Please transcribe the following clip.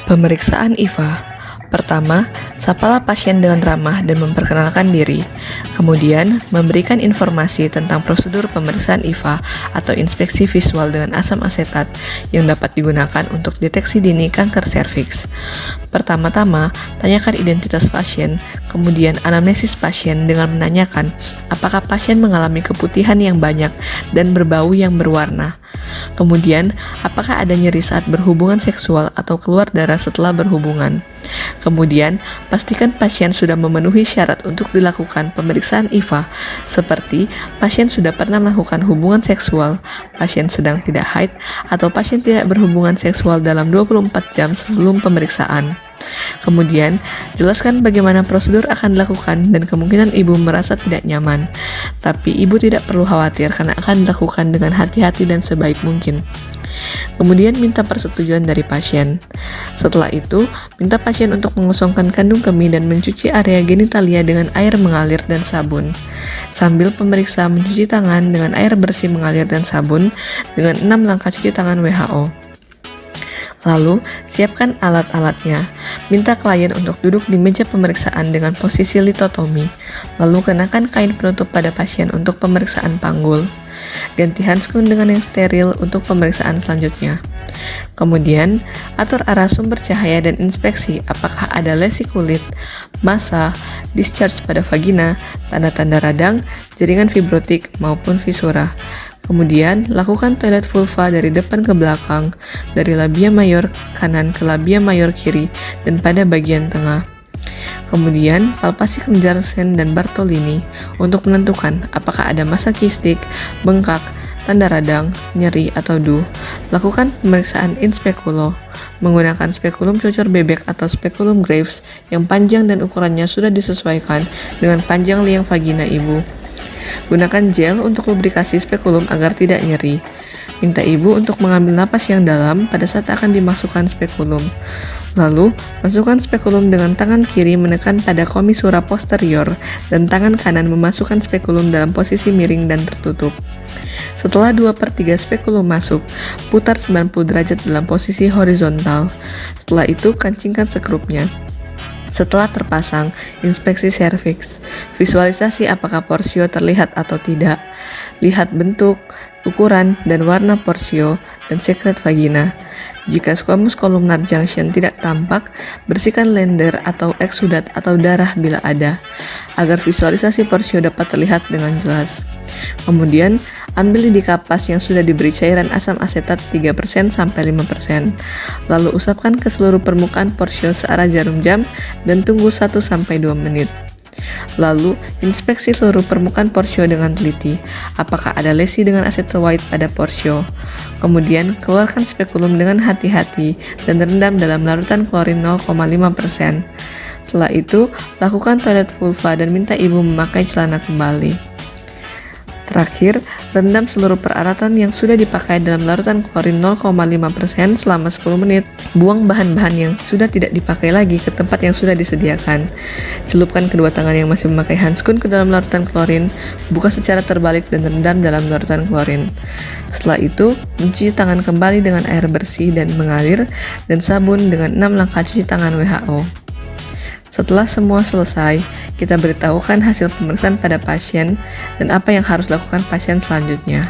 Pemeriksaan IVA. Pertama, sapalah pasien dengan ramah dan memperkenalkan diri. Kemudian, memberikan informasi tentang prosedur pemeriksaan IVA atau inspeksi visual dengan asam asetat yang dapat digunakan untuk deteksi dini kanker serviks. Pertama-tama, tanyakan identitas pasien, kemudian anamnesis pasien dengan menanyakan apakah pasien mengalami keputihan yang banyak dan berbau yang berwarna. Kemudian, apakah ada nyeri saat berhubungan seksual atau keluar darah setelah berhubungan. Kemudian, pastikan pasien sudah memenuhi syarat untuk dilakukan pemeriksaan IVA, seperti pasien sudah pernah melakukan hubungan seksual, pasien sedang tidak haid, atau pasien tidak berhubungan seksual dalam 24 jam sebelum pemeriksaan. Kemudian, jelaskan bagaimana prosedur akan dilakukan dan kemungkinan ibu merasa tidak nyaman. Tapi ibu tidak perlu khawatir karena akan dilakukan dengan hati-hati dan sebaik mungkin. Kemudian minta persetujuan dari pasien. Setelah itu, minta pasien untuk mengosongkan kandung kemih dan mencuci area genitalia dengan air mengalir dan sabun. Sambil pemeriksa mencuci tangan dengan air bersih mengalir dan sabun dengan 6 langkah cuci tangan WHO. Lalu, siapkan alat-alatnya. Minta klien untuk duduk di meja pemeriksaan dengan posisi litotomi. Lalu kenakan kain penutup pada pasien untuk pemeriksaan panggul. Ganti handskun dengan yang steril untuk pemeriksaan selanjutnya. Kemudian, atur arah sumber cahaya dan inspeksi apakah ada lesi kulit, massa, discharge pada vagina, tanda-tanda radang, jaringan fibrotik, maupun visura. Kemudian, lakukan toilet vulva dari depan ke belakang, dari labia mayor kanan ke labia mayor kiri, dan pada bagian tengah. Kemudian, palpasi kelenjar Sen dan Bartolini untuk menentukan apakah ada massa kistik, bengkak, tanda radang, nyeri, atau DUH. Lakukan pemeriksaan in speculo menggunakan spekulum cucur bebek atau spekulum Graves yang panjang dan ukurannya sudah disesuaikan dengan panjang liang vagina ibu. Gunakan gel untuk lubrikasi spekulum agar tidak nyeri. Minta ibu untuk mengambil napas yang dalam pada saat akan dimasukkan spekulum. Lalu, masukkan spekulum dengan tangan kiri menekan pada komisura posterior dan tangan kanan memasukkan spekulum dalam posisi miring dan tertutup. Setelah 2/3 spekulum masuk, putar 90 derajat dalam posisi horizontal. Setelah itu, kancingkan sekrupnya. Setelah terpasang, inspeksi serviks. Visualisasi apakah porsio terlihat atau tidak. Lihat bentuk, ukuran, dan warna porsio dan sekret vagina. Jika squamous columnar junction tidak tampak, bersihkan lender atau eksudat atau darah bila ada, agar visualisasi porsio dapat terlihat dengan jelas. Kemudian, ambil lidi kapas yang sudah diberi cairan asam asetat 3%-5%. Lalu usapkan ke seluruh permukaan porsio searah jarum jam dan tunggu 1-2 menit. Lalu, inspeksi seluruh permukaan porsio dengan teliti. Apakah ada lesi dengan acetyl white pada porsio? Kemudian, keluarkan spekulum dengan hati-hati dan rendam dalam larutan klorin 0,5%. Setelah itu, lakukan toilet vulva dan minta ibu memakai celana kembali. Terakhir, rendam seluruh peralatan yang sudah dipakai dalam larutan klorin 0,5% selama 10 menit. Buang bahan-bahan yang sudah tidak dipakai lagi ke tempat yang sudah disediakan. Celupkan kedua tangan yang masih memakai handskun ke dalam larutan klorin, buka secara terbalik dan rendam dalam larutan klorin. Setelah itu, mencuci tangan kembali dengan air bersih dan mengalir dan sabun dengan 6 langkah cuci tangan WHO. Setelah semua selesai, kita beritahukan hasil pemeriksaan pada pasien dan apa yang harus dilakukan pasien selanjutnya.